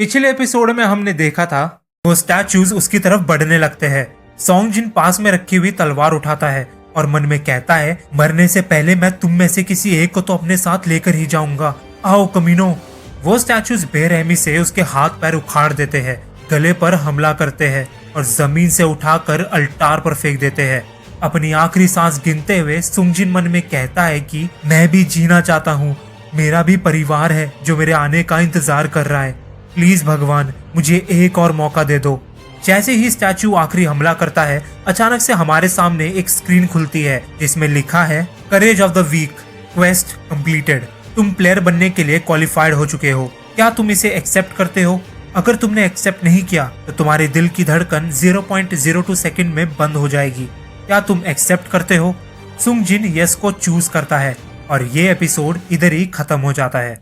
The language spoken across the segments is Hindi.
पिछले एपिसोड में हमने देखा था वो स्टैचूज उसकी तरफ बढ़ने लगते हैं। सोंगजिन पास में रखी हुई तलवार उठाता है और मन में कहता है, मरने से पहले मैं तुम में से किसी एक को तो अपने साथ लेकर ही जाऊंगा, आओ कमीनो। वो स्टैचूज बेरहमी से उसके हाथ पैर उखाड़ देते हैं, गले पर हमला करते हैं और जमीन से उठाकर अल्टार पर फेंक देते हैं। अपनी आखिरी सांस गिनते हुए सुंगजिन मन में कहता है कि मैं भी जीना चाहता हूँ, मेरा भी परिवार है जो मेरे आने का इंतजार कर रहा है, प्लीज भगवान मुझे एक और मौका दे दो। जैसे ही स्टैचू आखिरी हमला करता है, अचानक से हमारे सामने एक स्क्रीन खुलती है जिसमें लिखा है courage of the week, quest completed. तुम प्लेयर बनने के लिए क्वालिफाइड हो चुके हो, क्या तुम इसे एक्सेप्ट करते हो? अगर तुमने एक्सेप्ट नहीं किया तो तुम्हारे दिल की धड़कन 0.02 सेकंड में बंद हो जाएगी। क्या तुम एक्सेप्ट करते हो? सुंगजिन यस को चूज करता है और ये एपिसोड इधर ही खत्म हो जाता है।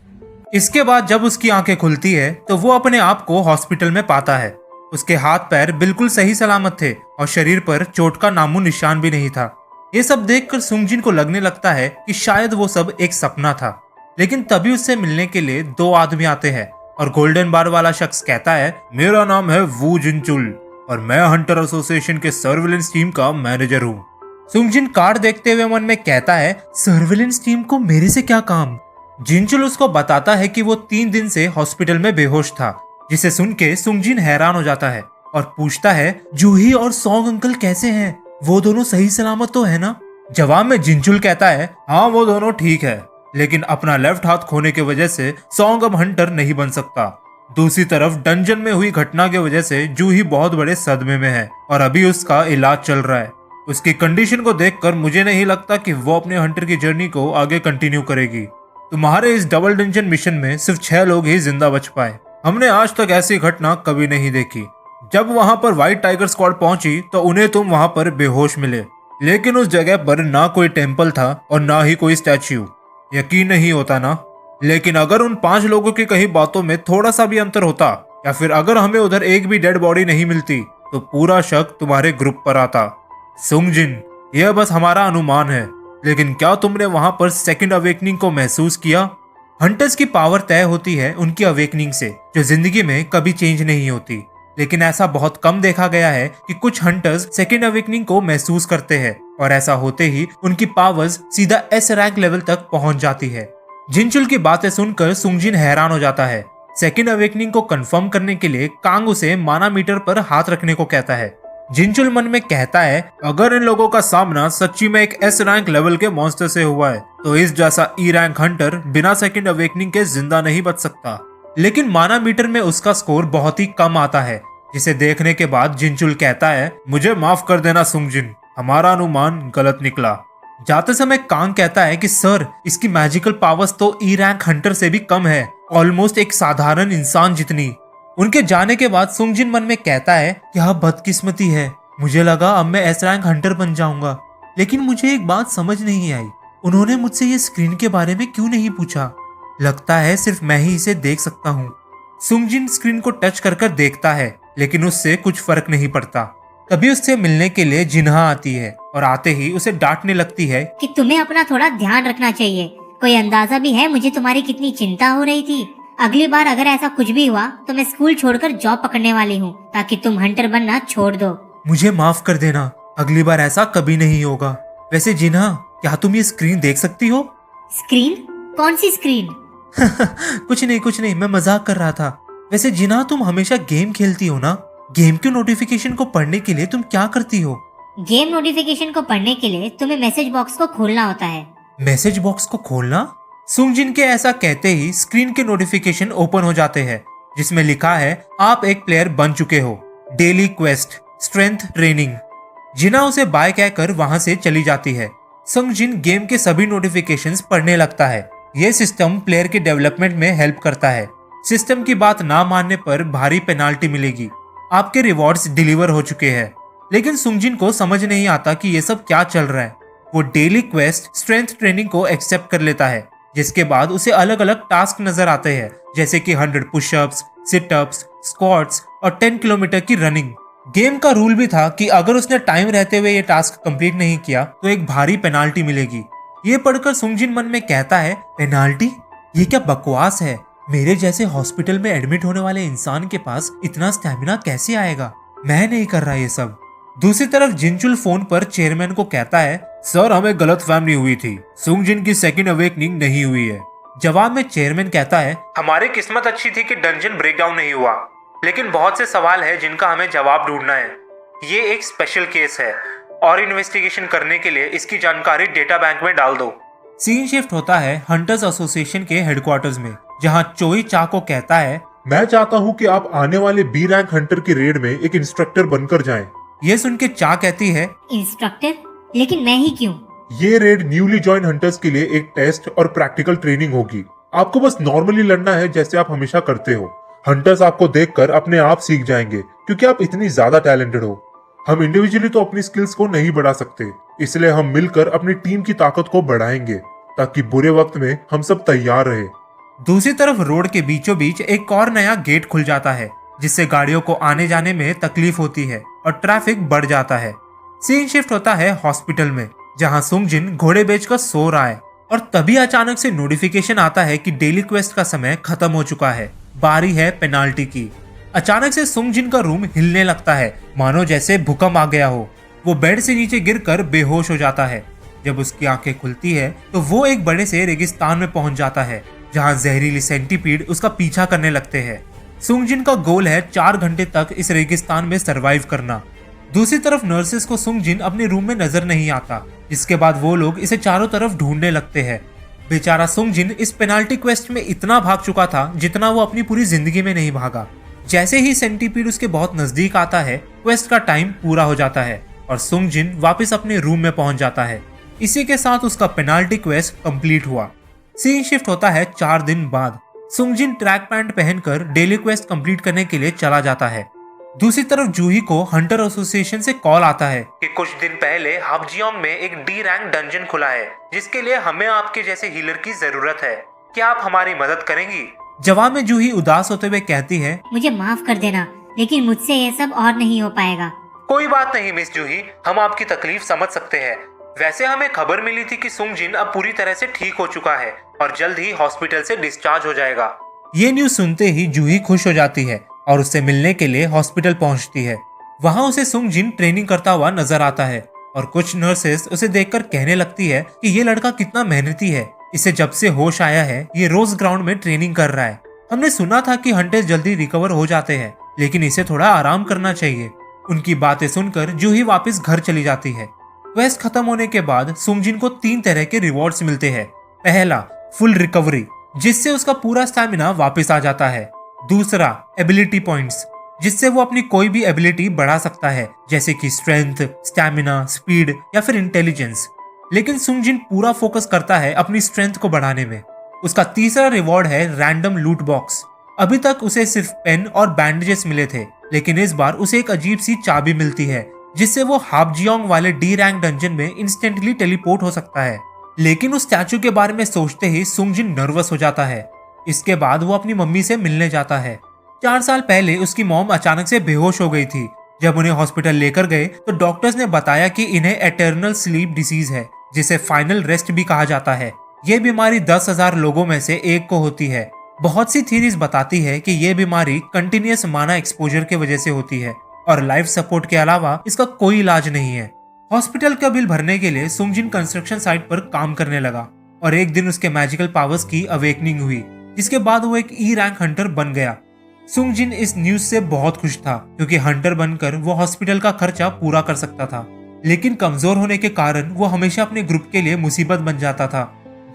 इसके बाद जब उसकी आंखें खुलती है तो वो अपने आप को हॉस्पिटल में पाता है। उसके हाथ पैर बिल्कुल सही सलामत थे और शरीर पर चोट का नामो निशान भी नहीं था। ये सब देखकर सुंगजिन को लगने लगता है कि शायद वो सब एक सपना था। लेकिन तभी उससे मिलने के लिए दो आदमी आते हैं और गोल्डन बार वाला शख्स कहता है, मेरा नाम है वू जिनचुल और मैं हंटर एसोसिएशन के सर्विलेंस टीम का मैनेजर हूँ। सुंगजिन कार्ड देखते हुए मन में कहता है, सर्विलेंस टीम को मेरे से क्या काम? जिनचुल उसको बताता है कि वो 3 दिन से हॉस्पिटल में बेहोश था, जिसे सुन के सुंगजिन हैरान हो जाता है और पूछता है, जूही और सॉन्ग अंकल कैसे हैं? वो दोनों सही सलामत तो है ना? जवाब में जिनचुल कहता है, हाँ वो दोनों ठीक है, लेकिन अपना लेफ्ट हाथ खोने की वजह से सॉन्ग अब हंटर नहीं बन सकता। दूसरी तरफ डंजन में हुई घटना की वजह से जूही बहुत बड़े सदमे में है और अभी उसका इलाज चल रहा है। उसकी कंडीशन को देखकर मुझे नहीं लगता कि वो अपने हंटर की जर्नी को आगे कंटिन्यू करेगी। तुम्हारे इस डबल डंजन मिशन में सिर्फ 6 लोग ही जिंदा बच पाए। हमने आज तक ऐसी घटना कभी नहीं देखी। जब वहां पर व्हाइट टाइगर स्क्वाड पहुंची तो उन्हें तुम वहां पर बेहोश मिले, लेकिन उस जगह पर ना कोई टेम्पल था और ना ही कोई स्टैच्यू। यकीन नहीं होता ना? लेकिन अगर उन 5 लोगों की कही बातों में थोड़ा सा भी अंतर होता या फिर अगर हमें उधर एक भी डेड बॉडी नहीं मिलती तो पूरा शक तुम्हारे ग्रुप पर आता। सुंगजिन, यह बस हमारा अनुमान है, लेकिन क्या तुमने वहां पर सेकंड अवेकनिंग को महसूस किया? हंटर्स की पावर तय होती है उनकी अवेकनिंग से, जो जिंदगी में कभी चेंज नहीं होती। लेकिन ऐसा बहुत कम देखा गया है कि कुछ हंटर्स सेकंड अवेकनिंग को महसूस करते हैं और ऐसा होते ही उनकी पावर्स सीधा एस रैंक लेवल तक पहुंच जाती है। जिनचुल की बातें सुनकर सुंगजिन हैरान हो जाता है। सेकंड अवेकनिंग को कंफर्म करने के लिए कांग उसे माना मीटर पर हाथ रखने को कहता है। जिनचुल मन में कहता है, अगर इन लोगों का सामना सच्ची में एक एस रैंक लेवल के मॉन्स्टर से हुआ है तो इस जैसा ई रैंक हंटर बिना सेकंड अवेकनिंग के जिंदा नहीं बच सकता। लेकिन माना मीटर में उसका स्कोर बहुत ही कम आता है, जिसे देखने के बाद जिनचुल कहता है, मुझे माफ कर देना सुंगजिन, हमारा अनुमान गलत निकला। जाते समय कांग कहता है कि सर, इसकी मैजिकल पावर्स तो ई रैंक हंटर से भी कम है, ऑलमोस्ट एक साधारण इंसान जितनी। उनके जाने के बाद सुंगजिन मन में कहता है, क्या बदकिस्मती है, मुझे लगा अब मैं एस रैंक हंटर बन जाऊंगा। लेकिन मुझे एक बात समझ नहीं आई, उन्होंने मुझसे ये स्क्रीन के बारे में क्यों नहीं पूछा? लगता है सिर्फ मैं ही इसे देख सकता हूँ। सुंगजिन स्क्रीन को टच कर कर देखता है, लेकिन उससे कुछ फर्क नहीं पड़ता। तभी उससे मिलने के लिए जिन्हा आती है और आते ही उसे डांटने लगती है कि तुम्हें अपना थोड़ा ध्यान रखना चाहिए। कोई अंदाजा भी है मुझे तुम्हारी कितनी चिंता हो रही थी? अगली बार अगर ऐसा कुछ भी हुआ तो मैं स्कूल छोड़कर जॉब पकड़ने वाली हूँ, ताकि तुम हंटर बनना छोड़ दो। मुझे माफ कर देना, अगली बार ऐसा कभी नहीं होगा। वैसे जिन्हा, क्या तुम ये स्क्रीन देख सकती हो? स्क्रीन? कौन सी स्क्रीन? कुछ नहीं, मैं मजाक कर रहा था। वैसे जिन्हा, तुम हमेशा गेम खेलती हो ना? गेम के नोटिफिकेशन को पढ़ने के लिए तुम क्या करती हो? गेम नोटिफिकेशन को पढ़ने के लिए तुम्हें मैसेज बॉक्स को खोलना होता है। मैसेज बॉक्स को खोलना? सुंगजिन के ऐसा कहते ही स्क्रीन के नोटिफिकेशन ओपन हो जाते हैं, जिसमें लिखा है, आप एक प्लेयर बन चुके हो, डेली क्वेस्ट, स्ट्रेंथ ट्रेनिंग। जिन्हा उसे बाय कहकर वहां से चली जाती है। सुंगजिन गेम के सभी नोटिफिकेशंस पढ़ने लगता है। यह सिस्टम प्लेयर के डेवलपमेंट में हेल्प करता है। सिस्टम की बात ना मानने पर भारी पेनाल्टी मिलेगी। आपके रिवॉर्ड्स डिलीवर हो चुके हैं। लेकिन सुंगजिन को समझ नहीं आता कि ये सब क्या चल रहा है। वो डेली क्वेस्ट, स्ट्रेंथ ट्रेनिंग को एक्सेप्ट कर लेता है, जिसके बाद उसे अलग अलग टास्क नजर आते हैं, जैसे कि 100 पुशअप्स, सिटअप्स, स्क्वाट्स और 10 किलोमीटर की रनिंग। गेम का रूल भी था कि अगर उसने टाइम रहते हुए ये टास्क कंप्लीट नहीं किया तो एक भारी पेनाल्टी मिलेगी। ये पढ़कर सुंगजिन मन में कहता है, पेनाल्टी? ये क्या बकवास है, मेरे जैसे हॉस्पिटल में एडमिट होने वाले इंसान के पास इतना स्टैमिना कैसे आएगा? मैं नहीं कर रहा ये सब। दूसरी तरफ जिनचुल फोन पर चेयरमैन को कहता है, सर हमें गलतफहमी हुई थी, सुंगजिन की सेकंड अवेकनिंग नहीं हुई है। जवाब में चेयरमैन कहता है, हमारी किस्मत अच्छी थी कि डंजन ब्रेकडाउन नहीं हुआ, लेकिन बहुत से सवाल है जिनका हमें जवाब ढूंढना है। ये एक स्पेशल केस है और इन्वेस्टिगेशन करने के लिए इसकी जानकारी डेटा बैंक में डाल दो। सीन शिफ्ट होता है हंटर्स एसोसिएशन के हेडक्वार्टर्स में, जहां चोई चा को कहता है, मैं चाहता हूं कि आप आने वाले बी रैंक हंटर की रेड में एक इंस्ट्रक्टर बनकर जाएं। ये सुन के चा कहती है, इंस्ट्रक्टर? लेकिन मैं ही क्यों? ये रेड न्यूली ज्वाइन हंटर्स के लिए एक टेस्ट और प्रैक्टिकल ट्रेनिंग होगी। आपको बस नॉर्मली लड़ना है जैसे आप हमेशा करते हो। हंटर्स आपको देखकर अपने आप सीख जाएंगे क्योंकि आप इतनी ज्यादा टैलेंटेड हो। हम इंडिविजुअली तो अपनी स्किल्स को नहीं बढ़ा सकते, इसलिए हम मिलकर अपनी टीम की ताकत को बढ़ाएंगे ताकि बुरे वक्त में हम सब तैयार रहे। दूसरी तरफ रोड के बीचों बीच एक और नया गेट खुल जाता है, जिससे गाड़ियों को आने जाने में तकलीफ होती है और ट्रैफिक बढ़ जाता है। सीन शिफ्ट होता है हॉस्पिटल में, जहां सुंगजिन घोड़े बेचकर सो रहा है और तभी अचानक से नोटिफिकेशन आता है कि डेली क्वेस्ट का समय खत्म हो चुका है, बारी है पेनाल्टी की। अचानक से सुंगजिन का रूम हिलने लगता है, मानो जैसे भूकंप आ गया हो। वो बेड से नीचे गिरकर बेहोश हो जाता है। जब उसकी आंखें खुलती है तो वो एक बड़े से रेगिस्तान में पहुंच जाता है, जहां जहरीली सेंटीपीड उसका पीछा करने लगते हैं। सुंगजिन का गोल है 4 घंटे तक इस रेगिस्तान में सरवाइव करना। दूसरी तरफ नर्सेस को सुंगजिन अपने रूम में नजर नहीं आता, जिसके बाद वो लोग इसे चारों तरफ ढूंढने लगते हैं। बेचारा सुंगजिन इस पेनाल्टी क्वेस्ट में इतना भाग चुका था जितना वो अपनी पूरी जिंदगी में नहीं भागा। जैसे ही सेंटीपीड उसके बहुत नजदीक आता है, क्वेस्ट का टाइम पूरा हो जाता है और सुंगजिन वापस अपने रूम में पहुंच जाता है। इसी के साथ उसका पेनाल्टी क्वेस्ट कंप्लीट हुआ। सीन शिफ्ट होता है 4 दिन बाद। सुंगजिन ट्रैक पैंट पहनकर डेली क्वेस्ट कंप्लीट करने के लिए चला जाता है। दूसरी तरफ जूही को हंटर एसोसिएशन से कॉल आता है कि कुछ दिन पहले हाबजियोंग में एक डी रैंक डंजन खुला है, जिसके लिए हमें आपके जैसे हीलर की जरूरत है। क्या आप हमारी मदद करेंगी? जवाब में जूही उदास होते हुए कहती है, मुझे माफ कर देना, लेकिन मुझसे ये सब और नहीं हो पाएगा। कोई बात नहीं मिस जूही, हम आपकी तकलीफ समझ सकते हैं। वैसे हमें खबर मिली थी कि सुंगजिन अब पूरी तरह से ठीक हो चुका है और जल्द ही हॉस्पिटल से डिस्चार्ज हो जाएगा। ये न्यूज सुनते ही जूही खुश हो जाती है और उससे मिलने के लिए हॉस्पिटल पहुंचती है। वहां उसे सुंगजिन ट्रेनिंग करता हुआ नजर आता है और कुछ नर्सेस उसे देखकर कहने लगती है कि ये लड़का कितना मेहनती है, इसे जब से होश आया है ये रोज ग्राउंड में ट्रेनिंग कर रहा है। हमने सुना था कि हंटर्स जल्दी रिकवर हो जाते हैं, लेकिन इसे थोड़ा आराम करना चाहिए। उनकी बातें सुनकर जूही वापस घर चली जाती है। क्वेस्ट खत्म होने के बाद सुंगजिन को 3 तरह के रिवॉर्ड्स मिलते हैं। पहला, फुल रिकवरी, जिससे उसका पूरा स्टैमिना वापस आ जाता है। दूसरा, एबिलिटी पॉइंट्स, जिससे वो अपनी कोई भी एबिलिटी बढ़ा सकता है, जैसे कि स्ट्रेंथ, स्टैमिना, स्पीड या फिर इंटेलिजेंस। लेकिन सुंगजिन पूरा फोकस करता है अपनी स्ट्रेंथ को बढ़ाने में। उसका तीसरा रिवॉर्ड है रैंडम लूट बॉक्स। अभी तक उसे सिर्फ पेन और बैंडेजेस मिले थे, लेकिन इस बार उसे एक अजीब सी चाबी मिलती है, जिससे वो हाबजियोंग वाले डी रैंक डंजन में इंस्टेंटली टेलीपोर्ट हो सकता है। लेकिन उस स्टैचू के बारे में सोचते ही सुंगजिन नर्वस हो जाता है। इसके बाद वो अपनी मम्मी से मिलने जाता है। 4 साल पहले उसकी मॉम अचानक से बेहोश हो गई थी। जब उन्हें हॉस्पिटल लेकर गए तो डॉक्टर्स ने बताया कि इन्हें एटर्नल स्लीप डिसीज है, जिसे फाइनल रेस्ट भी कहा जाता है। ये बीमारी 10,000 लोगों में से एक को होती है। बहुत सी थीरीज बताती है कि ये बीमारी कंटिन्यूअस माना एक्सपोजर की वजह से होती है और लाइफ सपोर्ट के अलावा इसका कोई इलाज नहीं है। हॉस्पिटल का बिल भरने के लिए सुंगजिन कंस्ट्रक्शन साइट पर काम करने लगा और एक दिन उसके मैजिकल पावर्स की अवेकनिंग हुई, जिसके बाद वो एक ई रैंक हंटर बन गया। सुंगजिन इस न्यूज से बहुत खुश था, क्योंकि हंटर बनकर वो हॉस्पिटल का खर्चा पूरा कर सकता था। लेकिन कमजोर होने के कारण वो हमेशा अपने ग्रुप के लिए मुसीबत बन जाता था।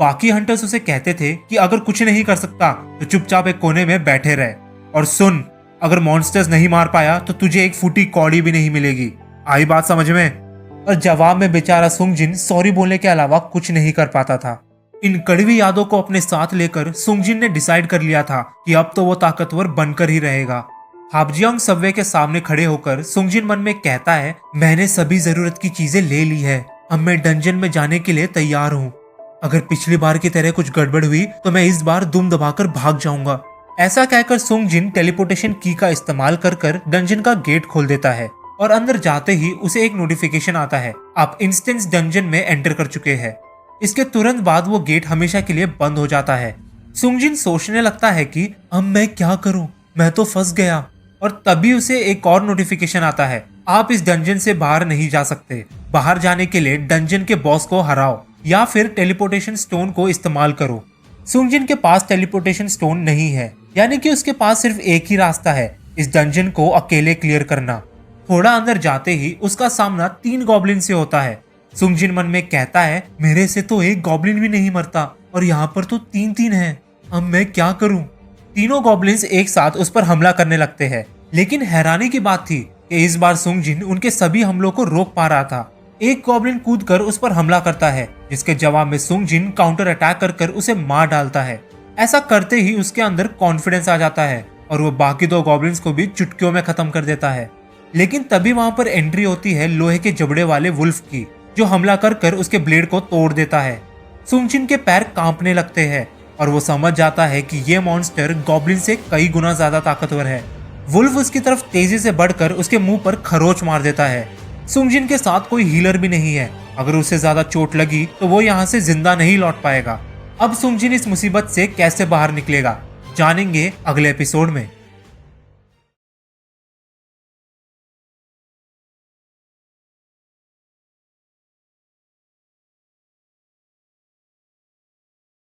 बाकी हंटर्स उसे कहते थे कि अगर कुछ नहीं कर सकता तो चुपचाप एक कोने में बैठे रहे, और सुन, अगर मॉन्स्टर्स नहीं मार पाया तो तुझे एक फूटी कौड़ी भी नहीं मिलेगी। आई बात समझ में? और जवाब में बेचारा सुंगजिन सॉरी बोलने के अलावा कुछ नहीं कर पाता था। इन कड़वी यादों को अपने साथ लेकर सुंगजिन ने डिसाइड कर लिया था कि अब तो वो ताकतवर बनकर ही रहेगा। हाबजियोंग सबवे के सामने खड़े होकर सुंगजिन मन में कहता है, मैंने सभी जरूरत की चीजें ले ली है, अब मैं डंजन में जाने के लिए तैयार हूँ। अगर पिछली बार की तरह कुछ गड़बड़ हुई तो मैं इस बार दुम दबाकर भाग जाऊंगा। ऐसा कहकर सुंगजिन टेलीपोर्टेशन की का इस्तेमाल कर डंजन का गेट खोल देता है और अंदर जाते ही उसे एक नोटिफिकेशन आता है, आप इंस्टेंस डंजन में एंटर कर चुके हैं। इसके तुरंत बाद वो गेट हमेशा के लिए बंद हो जाता है। सुंगजिन सोचने लगता है कि अब मैं क्या करूं, मैं तो फंस गया। और तभी उसे एक और नोटिफिकेशन आता है, आप इस डंजन से बाहर नहीं जा सकते। बाहर जाने के लिए डंजन के बॉस को हराओ या फिर टेलीपोर्टेशन स्टोन को इस्तेमाल करो। सुंगजिन के पास टेलीपोर्टेशन स्टोन नहीं है, यानी कि उसके पास सिर्फ एक ही रास्ता है, इस डंजन को अकेले क्लियर करना। थोड़ा अंदर जाते ही उसका सामना 3 गॉब्लिन से होता है। सुंगजिन मन में कहता है, मेरे से तो एक गॉब्लिन भी नहीं मरता और यहाँ पर तो 3-3 हैं, अब मैं क्या करूं। तीनों गॉब्लिन्स एक साथ उस पर हमला करने लगते हैं, लेकिन हैरानी की बात थी कि इस बार सुंगजिन उनके सभी हमलों को रोक पा रहा था। एक गॉब्लिन कूदकर उस पर हमला करता है, जिसके जवाब में सुंगजिन काउंटर अटैक कर उसे मार डालता है। ऐसा करते ही उसके अंदर कॉन्फिडेंस आ जाता है और वो बाकी 2 गॉब्लिन्स को भी चुटकियों में खत्म कर देता है। लेकिन तभी वहां पर एंट्री होती है लोहे के जबड़े वाले वुल्फ की, जो हमला कर उसके ब्लेड को तोड़ देता है। सुंगजिन के पैर कांपने लगते हैं और वो समझ जाता है कि ये मॉन्स्टर गॉब्लिन से कई गुना ज्यादा ताकतवर है। वुल्फ उसकी तरफ तेजी से बढ़कर उसके मुंह पर खरोच मार देता है। सुंगजिन के साथ कोई हीलर भी नहीं है, अगर उसे ज्यादा चोट लगी तो वो यहाँ से जिंदा नहीं लौट पाएगा। अब सुंगजिन इस मुसीबत से कैसे बाहर निकलेगा, जानेंगे अगले एपिसोड में।